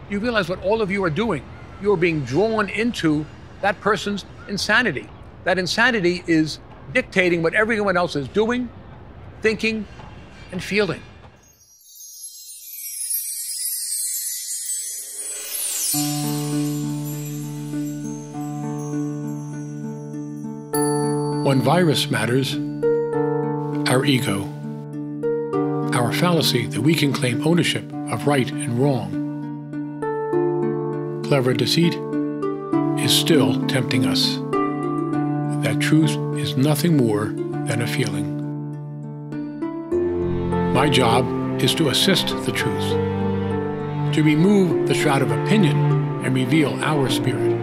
you realize what all of you are doing. You are being drawn into that person's insanity. That insanity is dictating what everyone else is doing, thinking, and feeling. One virus matters: our ego. Our fallacy that we can claim ownership of right and wrong. Clever deceit is still tempting us. That truth is nothing more than a feeling. My job is to assist the truth, to remove the shroud of opinion and reveal our spirit.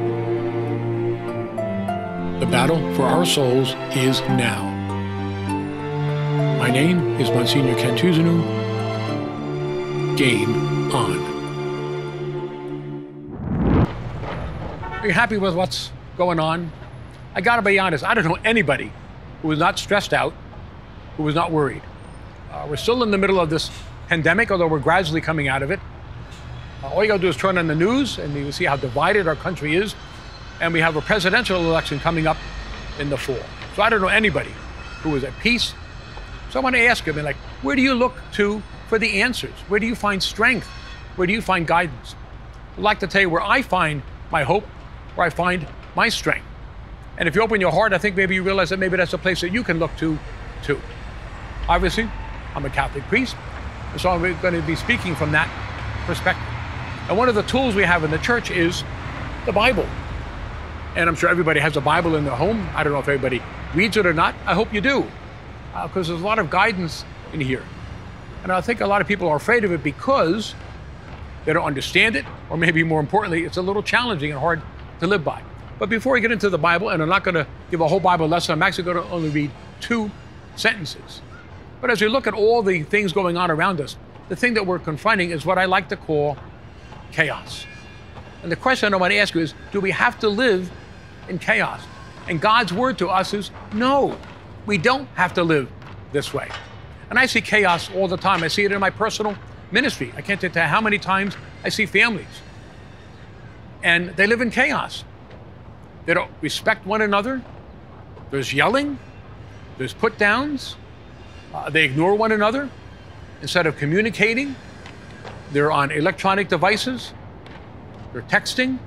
The battle for our souls is now. My name is Monsignor Cantuzanu. Game on. Are you happy with what's going on? I gotta be honest, I don't know anybody who is not stressed out, who is not worried. We're still in the middle of this pandemic, although we're gradually coming out of it. All you gotta do is turn on the news and you see how divided our country is. And we have a presidential election coming up in the fall. So I don't know anybody who is at peace. So I want to ask you, where do you look to for the answers? Where do you find strength? Where do you find guidance? I'd like to tell you where I find my hope, where I find my strength. And if you open your heart, I think maybe you realize that maybe that's a place that you can look to, too. Obviously, I'm a Catholic priest, and so I'm going to be speaking from that perspective. And one of the tools we have in the church is the Bible. And I'm sure everybody has a Bible in their home. I don't know if everybody reads it or not. I hope you do, because there's a lot of guidance in here. And I think a lot of people are afraid of it because they don't understand it, or maybe more importantly, it's a little challenging and hard to live by. But before we get into the Bible, and I'm not going to give a whole Bible lesson, I'm actually going to only read 2 sentences. But as we look at all the things going on around us, the thing that we're confronting is what I like to call chaos. And the question I want to ask you is, do we have to live in chaos? And God's word to us is, no, we don't have to live this way. And I see chaos all the time. I see it in my personal ministry. I can't tell you how many times I see families, and they live in chaos. They don't respect one another. There's yelling. There's put downs. They ignore one another. Instead of communicating, they're on electronic devices. They're texting.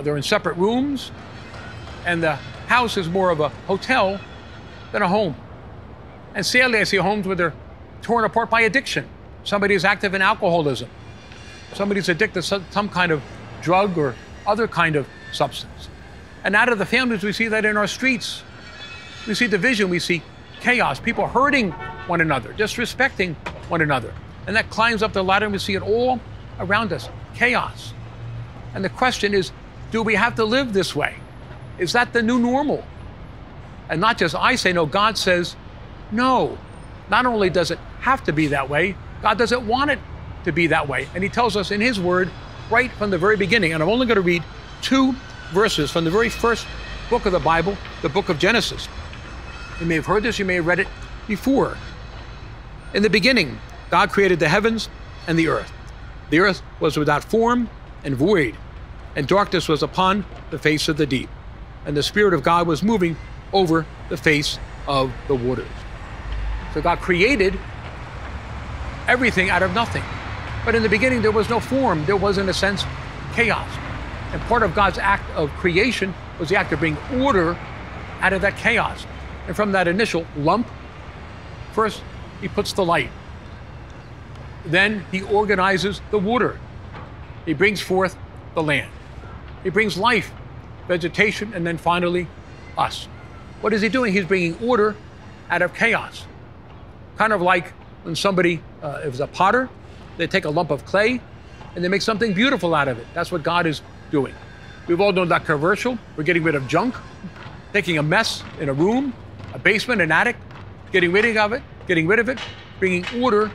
They're in separate rooms. And the house is more of a hotel than a home. And sadly, I see homes where they're torn apart by addiction. Somebody is active in alcoholism. Somebody's addicted to some kind of drug or other kind of substance. And out of the families, we see that in our streets. We see division, we see chaos, people hurting one another, disrespecting one another. And that climbs up the ladder, and we see it all around us, chaos. And the question is, do we have to live this way? Is that the new normal? And not just I say no, God says no. Not only does it have to be that way, God doesn't want it to be that way. And he tells us in his word right from the very beginning. And I'm only going to read 2 verses from the very first book of the Bible, the book of Genesis. You may have heard this, you may have read it before. In the beginning, God created the heavens and the earth. The earth was without form and void, and darkness was upon the face of the deep. And the Spirit of God was moving over the face of the waters. So God created everything out of nothing. But in the beginning, there was no form. There was, in a sense, chaos. And part of God's act of creation was the act of bringing order out of that chaos. And from that initial lump, first, he puts the light. Then he organizes the water. He brings forth the land. He brings life, vegetation, and then finally, us. What is he doing? He's bringing order out of chaos. Kind of like when somebody is a potter, they take a lump of clay and they make something beautiful out of it. That's what God is doing. We've all known that commercial. We're getting rid of junk, taking a mess in a room, a basement, an attic, getting rid of it, bringing order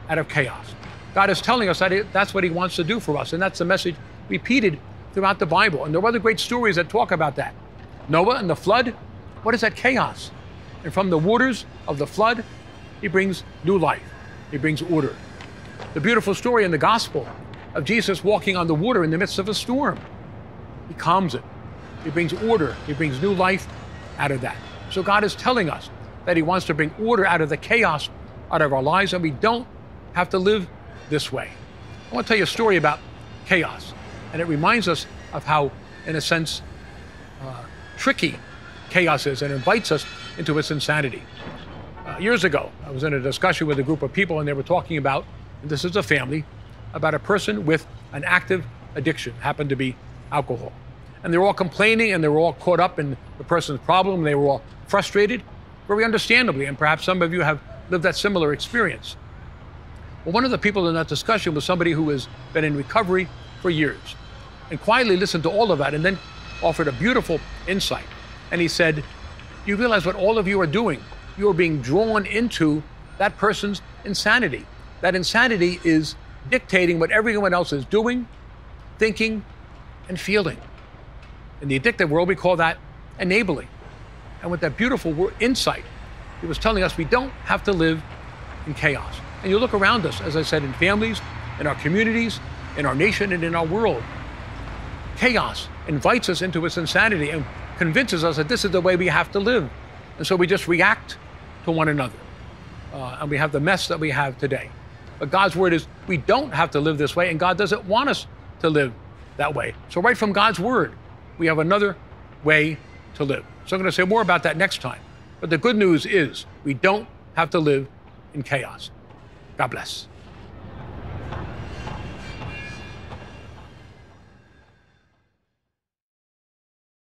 out of chaos. God is telling us that that's what he wants to do for us. And that's the message repeated throughout the Bible. And there are other great stories that talk about that. Noah and the flood, what is that? Chaos. And from the waters of the flood, he brings new life. He brings order. The beautiful story in the gospel of Jesus walking on the water in the midst of a storm. He calms it. He brings order. He brings new life out of that. So God is telling us that he wants to bring order out of the chaos out of our lives, and we don't have to live this way. I want to tell you a story about chaos, and it reminds us of how, in a sense, tricky chaos is and invites us into its insanity. Years ago, I was in a discussion with a group of people, and they were talking about, and this is a family, about a person with an active addiction, happened to be alcohol. And they were all complaining, and they were all caught up in the person's problem. They were all frustrated, very understandably, and perhaps some of you have lived that similar experience. Well, one of the people in that discussion was somebody who has been in recovery for years, and quietly listened to all of that, and then offered a beautiful insight. And he said, you realize what all of you are doing? You are being drawn into that person's insanity. That insanity is dictating what everyone else is doing, thinking, and feeling. In the addictive world, we call that enabling. And with that beautiful insight, he was telling us we don't have to live in chaos. And you look around us, as I said, in families, in our communities, in our nation, and in our world. Chaos invites us into its insanity and convinces us that this is the way we have to live. And so we just react to one another. And we have the mess that we have today. But God's word is we don't have to live this way, and God doesn't want us to live that way. So right from God's word, we have another way to live. So I'm going to say more about that next time. But the good news is we don't have to live in chaos. God bless.